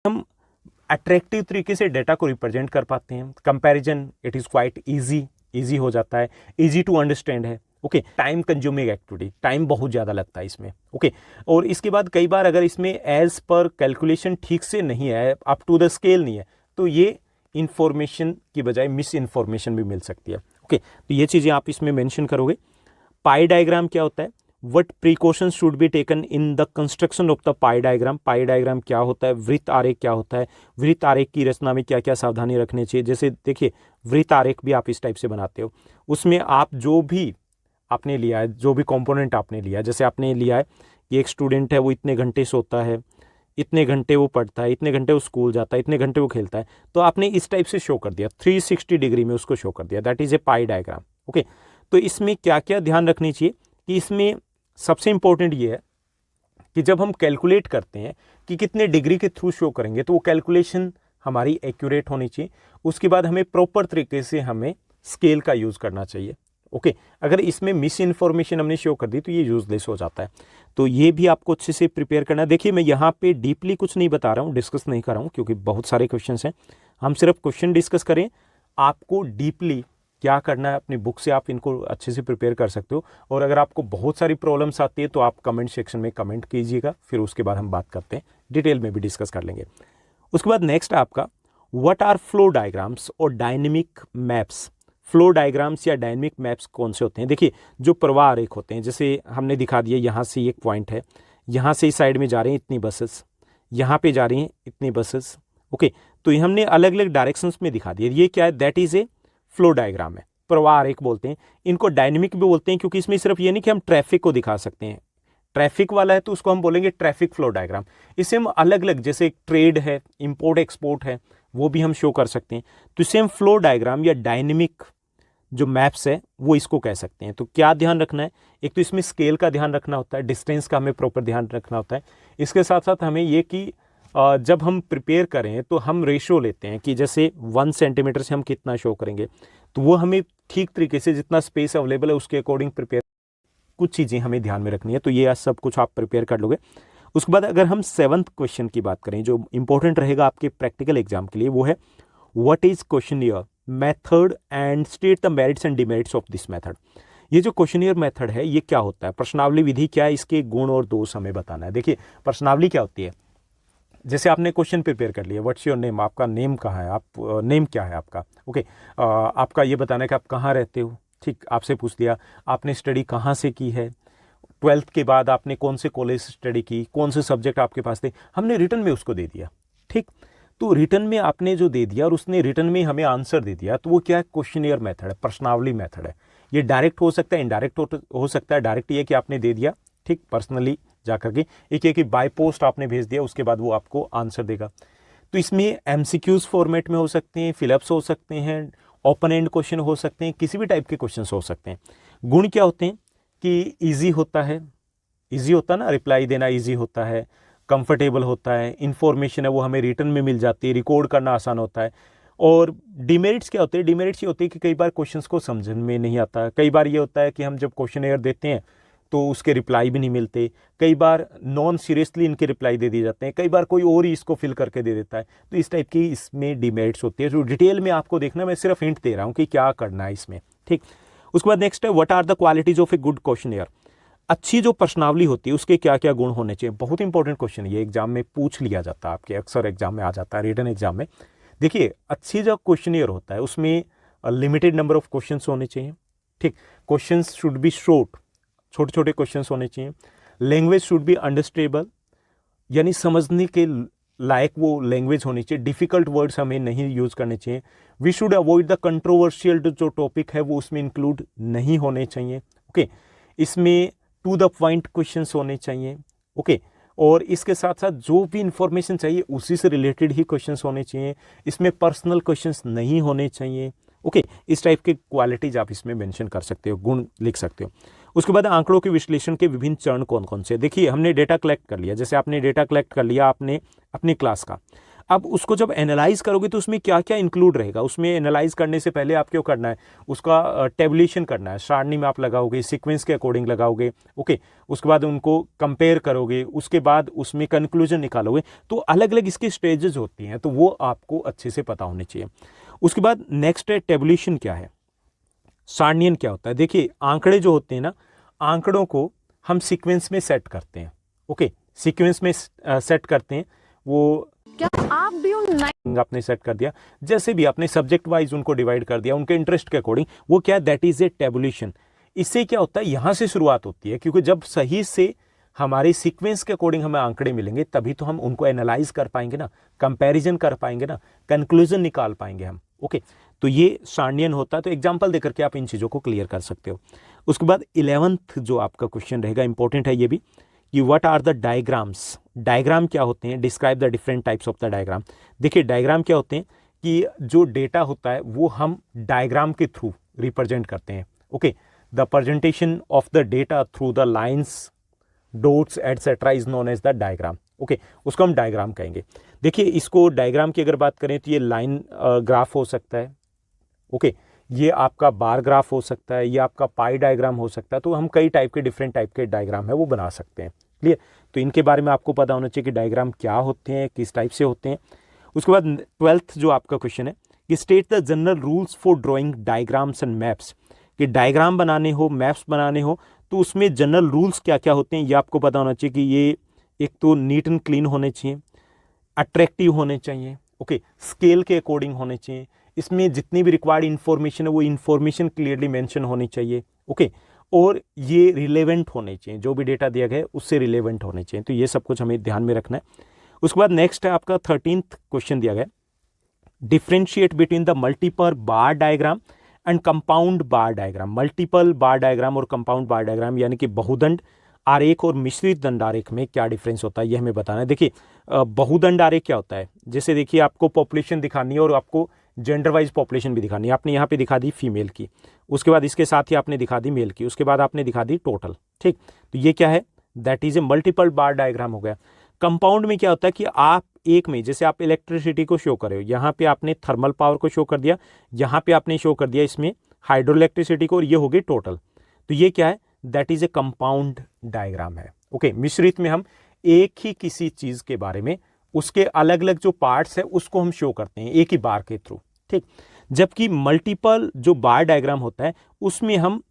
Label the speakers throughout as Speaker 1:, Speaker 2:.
Speaker 1: हम अट्रैक्टिव तरीके से डेटा को रिप्रेजेंट कर पाते हैं। Comparison it is quite easy हो जाता है, ईजी टू अंडरस्टैंड है। Okay, time consuming activity, time बहुत ज़्यादा लगता है इसमें। ओके, और इसके बाद कई बार अगर इसमें एज पर कैलकुलेशन ठीक से नहीं है, अप टू द स्केल नहीं है, तो ये इंफॉर्मेशन की बजाय मिस इन्फॉर्मेशन भी मिल सकती है। ओके, तो ये चीज़ें आप इसमें मेंशन करोगे। पाई डायग्राम क्या होता है, what precautions should be taken in the construction of the pi diagram. Pi diagram क्या होता है, वृत्त आरेख क्या होता है, वृत्त आरेख की रचना में क्या क्या सावधानी रखनी चाहिए। जैसे देखिए, वृत्त आरेख भी आप इस टाइप से बनाते हो, उसमें आप जो भी आपने लिया है, जो भी कंपोनेंट आपने लिया है, जैसे आपने लिया है कि एक स्टूडेंट है वो इतने घंटे सोता है, इतने घंटे वो पढ़ता है, इतने घंटे वो स्कूल जाता है, इतने घंटे वो खेलता है, तो आपने इस टाइप से शो कर दिया, 360 डिग्री में उसको शो कर दिया, that is a pi diagram. Okay, तो इसमें क्या क्या ध्यान रखनी चाहिए कि इसमें सबसे इंपॉर्टेंट ये है कि जब हम कैलकुलेट करते हैं कि कितने डिग्री के थ्रू शो करेंगे, तो वो कैलकुलेशन हमारी एक्यूरेट होनी चाहिए। उसके बाद हमें प्रॉपर तरीके से हमें स्केल का यूज़ करना चाहिए। ओके, अगर इसमें मिस इन्फॉर्मेशन हमने शो कर दी तो ये यूजलेस हो जाता है। तो ये भी आपको अच्छे से प्रिपेयर करना है। देखिए, मैं यहाँ पे डीपली कुछ नहीं बता रहा हूँ, डिस्कस नहीं कर रहा हूँ, क्योंकि बहुत सारे क्वेश्चंस हैं, हम सिर्फ क्वेश्चन डिस्कस करें। आपको डीपली क्या करना है, अपनी बुक से आप इनको अच्छे से प्रिपेयर कर सकते हो। और अगर आपको बहुत सारी प्रॉब्लम्स आती है तो आप कमेंट सेक्शन में कमेंट कीजिएगा, फिर उसके बाद हम बात करते हैं, डिटेल में भी डिस्कस कर लेंगे। उसके बाद नेक्स्ट आपका व्हाट आर फ्लो डायग्राम्स और डायनेमिक मैप्स। फ्लो डायग्राम्स या डायनेमिक मैप्स कौन से होते हैं? देखिए, जो प्रवाह आरेख होते हैं, जैसे हमने दिखा दिया, यहाँ से एक पॉइंट है, यहाँ से इस साइड में जा रहे हैं इतनी बसेस, यहाँ पे जा रही हैं इतनी बसेस। ओके, तो ये हमने अलग अलग डायरेक्शंस में दिखा दिया। ये क्या है? That is a flow diagram है, प्रवाह आरेख बोलते हैं। इनको डायनेमिक भी बोलते हैं, क्योंकि इसमें सिर्फ ये नहीं कि हम ट्रैफिक को दिखा सकते हैं, ट्रैफिक वाला है तो उसको हम बोलेंगे ट्रैफिक फ्लो डायग्राम। इससे हम अलग अलग, जैसे ट्रेड है, इंपोर्ट एक्सपोर्ट है, वो भी हम शो कर सकते हैं। तो इसे हम फ्लो डायग्राम या डायनेमिक जो मैप्स है वो इसको कह सकते हैं। तो क्या ध्यान रखना है? एक तो इसमें स्केल का ध्यान रखना होता है, डिस्टेंस का हमें प्रॉपर ध्यान रखना होता है। इसके साथ साथ हमें ये कि जब हम प्रिपेयर करें तो हम रेशो लेते हैं कि जैसे 1 सेंटीमीटर से हम कितना शो करेंगे, तो वो हमें ठीक तरीके से जितना स्पेस अवेलेबल है उसके अकॉर्डिंग प्रिपेयर, कुछ चीज़ें हमें ध्यान में रखनी है। तो ये सब कुछ आप प्रिपेयर कर लोगे। उसके बाद अगर हम 7th क्वेश्चन की बात करें, जो इंपॉर्टेंट रहेगा आपके प्रैक्टिकल एग्जाम के लिए, वो है what is questionnaire method and state the merits and demerits of this method. ये जो क्वेश्चनियर मेथड है ये क्या होता है, प्रश्नावली विधि क्या है, इसके गुण और दोष हमें बताना है। देखिए, प्रश्नावली क्या होती है, जैसे आपने क्वेश्चन प्रिपेयर कर लिया, व्हाट्स योर नेम, आपका नेम कहाँ है, आप नेम क्या है आपका। ओके, आपका ये बताना है कि आप कहाँ रहते हो। ठीक, आपसे पूछ लिया आपने स्टडी कहाँ से की है, 12th के बाद आपने कौन से कॉलेज स्टडी की, कौन से सब्जेक्ट आपके पास थे, हमने रिटर्न में उसको दे दिया। ठीक, तो रिटर्न में आपने जो दे दिया और उसने रिटर्न में हमें आंसर दे दिया, तो वो क्या है? क्वेश्चनियर मेथड है, प्रश्नावली मेथड है। ये डायरेक्ट हो सकता है, इनडायरेक्ट हो सकता है। डायरेक्ट ये कि आपने दे दिया, ठीक, पर्सनली जाकर के, एक कि बाय पोस्ट आपने भेज दिया, उसके बाद वो आपको आंसर देगा। तो इसमें एमसीक्यूज फॉर्मेट में हो सकते हैं, फिलअप्स हो सकते हैं, ओपन एंड क्वेश्चन हो सकते हैं, किसी भी टाइप के क्वेश्चन हो सकते हैं। गुण क्या होते हैं कि ईजी होता है, ईजी होता है ना, रिप्लाई देना ईजी होता है, कंफर्टेबल होता है, इंफॉर्मेशन है वो हमें रिटर्न में मिल जाती है, रिकॉर्ड करना आसान होता है। और डिमेरिट्स क्या होते हैं? डिमेरिट्स ये होते हैं कि कई बार क्वेश्चंस को समझ में नहीं आता। कई बार ये होता है कि हम जब क्वेश्चन एयर देते हैं तो उसके रिप्लाई भी नहीं मिलते। कई बार नॉन सीरियसली इनके रिप्लाई दे दिए जाते हैं, कई बार कोई और ही इसको फिल करके दे देता है। तो इस टाइप की इसमें डिमेरिट्स होती है, जो डिटेल में आपको देखना, मैं सिर्फ हिंट दे रहा हूँ कि क्या करना है इसमें। ठीक, उसके बाद नेक्स्ट है what are the qualities of a good questionnaire. अच्छी जो प्रश्नावली होती है उसके क्या क्या गुण होने चाहिए। बहुत इंपॉर्टेंट क्वेश्चन, ये एग्जाम में पूछ लिया जाता है, आपके अक्सर एग्जाम में आ जाता है, रिटन एग्जाम में। देखिए, अच्छी जो क्वेश्चनियर होता है उसमें लिमिटेड नंबर ऑफ क्वेश्चंस होने चाहिए। ठीक, क्वेश्चंस शुड बी शॉर्ट, छोटे छोटे क्वेश्चंस होने चाहिए। लैंग्वेज शुड बी अंडरस्टैंडेबल, यानी समझने के लायक वो लैंग्वेज होनी चाहिए। डिफिकल्ट वर्ड्स हमें नहीं यूज करने चाहिए। We should avoid the controversial जो टॉपिक है वो उसमें इंक्लूड नहीं होने चाहिए। ओके, इसमें टू द पॉइंट क्वेश्चंस होने चाहिए। ओके, और इसके साथ साथ जो भी इंफॉर्मेशन चाहिए उसी से रिलेटेड ही क्वेश्चंस होने चाहिए। इसमें पर्सनल क्वेश्चंस नहीं होने चाहिए। ओके, इस टाइप के क्वालिटीज आप इसमें मेंशन कर सकते हो, गुण लिख सकते हो। उसके बाद आंकड़ों के विश्लेषण के विभिन्न चरण कौन कौन से। देखिए, हमने डेटा कलेक्ट कर लिया, जैसे आपने डेटा कलेक्ट कर लिया आपने अपनी क्लास का। अब उसको जब एनालाइज करोगे तो उसमें क्या क्या इंक्लूड रहेगा, उसमें एनालाइज करने से पहले आप क्यों करना है, उसका टेबुलेशन करना है, सारणी में आप लगाओगे, सीक्वेंस के अकॉर्डिंग लगाओगे, ओके। उसके बाद उनको कंपेयर करोगे, उसके बाद उसमें कंक्लूजन निकालोगे। तो अलग अलग इसकी स्टेजेस होती हैं, तो वो आपको अच्छे से पता होने चाहिए। उसके बाद नेक्स्ट है टेबुलेशन क्या है, सारणियन क्या होता है। देखिए आंकड़े जो होते हैं ना, आंकड़ों को हम सीक्वेंस में सेट करते हैं, ओके, सीक्वेंस में सेट करते हैं। वो क्या आप भी आपने सेट कर दिया, जैसे भी आपने सब्जेक्ट वाइज उनको डिवाइड कर दिया उनके इंटरेस्ट के अकॉर्डिंग, वो क्या, दैट इज ए टेबुलेशन। इससे क्या होता है, यहां से शुरुआत होती है, क्योंकि जब सही से हमारे सीक्वेंस के अकॉर्डिंग हमें आंकड़े मिलेंगे तभी तो हम उनको एनालाइज कर पाएंगे ना, कंपैरिजन कर पाएंगे ना, कंक्लूजन निकाल पाएंगे हम, ओके। तो ये सारणियन होता है। तो एग्जांपल देकर के आप इन चीज़ों को क्लियर कर सकते हो। उसके बाद 11th जो आपका क्वेश्चन रहेगा, इंपॉर्टेंट है ये भी, कि what are the diagrams. Diagram क्या होते हैं, describe the different types of the diagram. देखिए डायग्राम क्या होते हैं कि जो डेटा होता है वो हम डायग्राम के थ्रू रिप्रेजेंट करते हैं, okay. The presentation of the data through the lines, dots etcetera is known as the diagram, okay, उसको हम डायग्राम कहेंगे। देखिए इसको डायग्राम की अगर बात करें तो ये लाइन ग्राफ हो सकता है, ओके, ये आपका बार ग्राफ हो सकता है, ये आपका पाई डायग्राम हो सकता है। तो हम कई टाइप के, डिफरेंट टाइप के डायग्राम है वो बना सकते हैं, क्लियर। तो इनके बारे में आपको पता होना चाहिए कि डायग्राम क्या होते हैं, किस टाइप से होते हैं। उसके बाद 12th जो आपका क्वेश्चन है कि state the general rules for drawing diagrams and maps. कि डायग्राम बनाने हो, मैप्स बनाने हो, तो उसमें जनरल रूल्स क्या क्या होते हैं ये आपको पता होना चाहिए। कि ये एक तो नीट एंड क्लीन होने चाहिए, अट्रैक्टिव होने चाहिए, ओके, स्केल के अकॉर्डिंग होने चाहिए, इसमें जितनी भी रिक्वायर्ड इन्फॉर्मेशन है वो इन्फॉर्मेशन क्लियरली मेंशन होनी चाहिए, ओके, और ये रिलेवेंट होने चाहिए, जो भी डेटा दिया गया है उससे रिलेवेंट होने चाहिए। तो ये सब कुछ हमें ध्यान में रखना है। उसके बाद नेक्स्ट है आपका 13th क्वेश्चन दिया गया, differentiate between the multiple bar diagram and compound bar diagram. Multiple bar diagram और कंपाउंड बार डायग्राम यानी कि बहुदंड आरेख और मिश्रित दंड आरेख में क्या डिफरेंस होता है ये हमें बताना है। देखिए बहुदंड आरेख क्या होता है, जैसे देखिए आपको पॉपुलेशन दिखानी है और आपको जेंडर वाइज पॉपुलेशन भी दिखानी है। आपने यहाँ पे दिखा दी फीमेल की, उसके बाद इसके साथ ही आपने दिखा दी मेल की, उसके बाद आपने दिखा दी टोटल, ठीक। तो ये क्या है, that is a multiple bar diagram हो गया। कंपाउंड में क्या होता है कि आप एक में, जैसे आप इलेक्ट्रिसिटी को शो कर रहे हो, यहाँ पे आपने थर्मल पावर को शो कर दिया, यहाँ पे आपने शो कर दिया इसमें हाइड्रो इलेक्ट्रिसिटी को, और ये हो गई टोटल। तो ये क्या है, that is a compound diagram है, ओके। मिश्रित में हम एक ही किसी चीज के बारे में उसके अलग अलग जो पार्ट्स है उसको हम शो करते हैं एक ही बार के थ्रू, ठीक। जबकि मल्टीपल जो बार डायग्राम होता है उसमें हम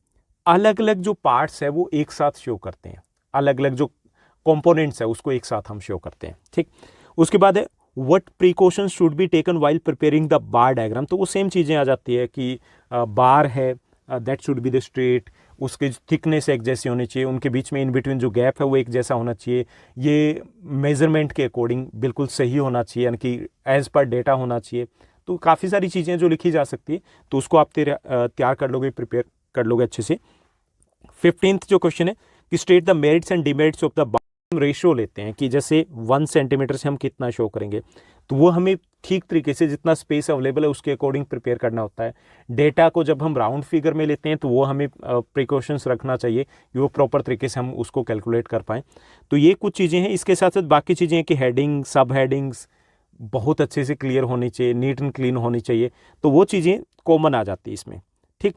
Speaker 1: अलग अलग जो पार्ट्स है वो एक साथ शो करते हैं, अलग अलग जो कंपोनेंट्स है उसको एक साथ हम शो करते हैं, ठीक। उसके बाद है what precautions should be taken while preparing the bar diagram. तो वो सेम चीजें आ जाती है कि बार है that should be the straight, उसके थिकनेस एक जैसी होनी चाहिए, उनके बीच में इन बिटवीन जो गैप है वो एक जैसा होना चाहिए, ये मेजरमेंट के अकॉर्डिंग बिल्कुल सही होना चाहिए, यानी कि एज पर डेटा होना चाहिए। तो काफ़ी सारी चीज़ें जो लिखी जा सकती है, तो उसको आप तैयार कर लोगे, प्रिपेयर कर लोगे अच्छे से। 15th जो क्वेश्चन है कि state the merits and demerits of the bar. Ratio लेते हैं कि जैसे 1 सेंटीमीटर से हम कितना शो करेंगे, तो वो हमें ठीक तरीके से जितना स्पेस अवेलेबल है उसके अकॉर्डिंग प्रिपेयर करना होता है। डेटा को जब हम राउंड फिगर में लेते हैं तो वो हमें प्रिकॉशंस रखना चाहिए कि वो प्रॉपर तरीके से हम उसको कैलकुलेट कर पाएँ। तो ये कुछ चीज़ें हैं। इसके साथ साथ बाकी चीज़ें हैं कि हेडिंग, सब हेडिंग्स बहुत अच्छे से क्लियर होनी चाहिए, नीट एंड क्लीन होनी चाहिए, तो वो चीज़ें कॉमन आ जाती है इसमें, ठीक।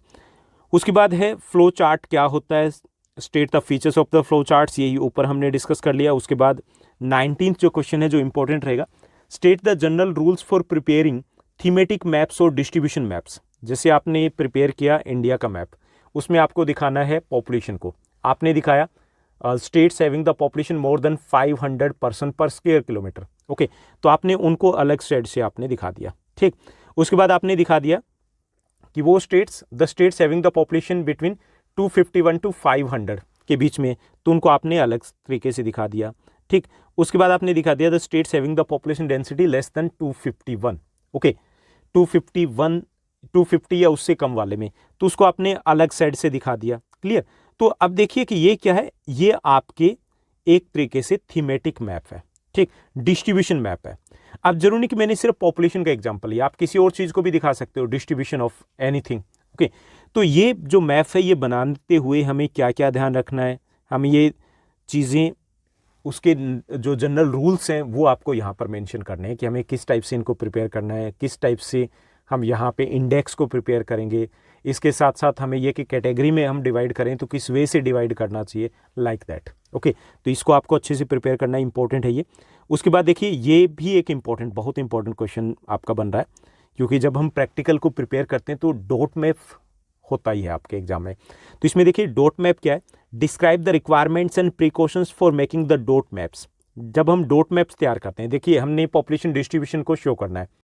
Speaker 1: उसके बाद है फ्लो चार्ट क्या होता है, state the features of the flow charts, यही ऊपर हमने डिस्कस कर लिया। उसके बाद 19th जो क्वेश्चन है जो इंपॉर्टेंट रहेगा, state the general rules for preparing thematic maps और डिस्ट्रीब्यूशन मैप्स। जैसे आपने प्रिपेयर किया इंडिया का मैप, उसमें आपको दिखाना है पॉपुलेशन को, आपने दिखाया states having the population more than 500 person पर स्क्वायर किलोमीटर, ओके, तो आपने उनको अलग स्टेट से आपने दिखा दिया, ठीक। उसके बाद आपने दिखा दिया कि वो states, the states having the population between 251 to 500 के बीच में, तो उनको आपने अलग तरीके से दिखा दिया, ठीक। उसके बाद आपने दिखा दिया the states having the population density less than 251, okay, 250 या उससे कम वाले में, तो उसको आपने अलग साइड से दिखा दिया, क्लियर। तो अब देखिए कि ये क्या है, ये आपके एक तरीके से थीमेटिक मैप है, ठीक, डिस्ट्रीब्यूशन मैप है। अब जरूरी नहीं कि मैंने सिर्फ पॉपुलेशन का एग्जांपल लिया, आप किसी और चीज को भी दिखा सकते हो, डिस्ट्रीब्यूशन ऑफ एनीथिंग, ओके। तो ये जो मैप है ये बनाते हुए हमें क्या क्या ध्यान रखना है, हमें ये चीज़ें उसके जो जनरल रूल्स हैं वो आपको यहाँ पर मेंशन करने हैं कि हमें किस टाइप से इनको प्रिपेयर करना है, किस टाइप से हम यहाँ पे इंडेक्स को प्रिपेयर करेंगे। इसके साथ साथ हमें ये कि कैटेगरी में हम डिवाइड करें तो किस वे से डिवाइड करना चाहिए, लाइक दैट। ओके, तो इसको आपको अच्छे से प्रिपेयर करना इंपॉर्टेंट है ये। उसके बाद देखिए ये भी एक इम्पॉर्टेंट, बहुत इंपॉर्टेंट क्वेश्चन आपका बन रहा है, क्योंकि जब हम प्रैक्टिकल को प्रिपेयर करते हैं तो डॉट मैप होता ही है आपके एग्जाम में। तो इसमें देखिए डॉट मैप क्या है, describe the requirements and precautions for making the dot maps. जब हम डॉट मैप्स तैयार करते हैं, देखिए हमने पॉपुलेशन डिस्ट्रीब्यूशन को शो करना है,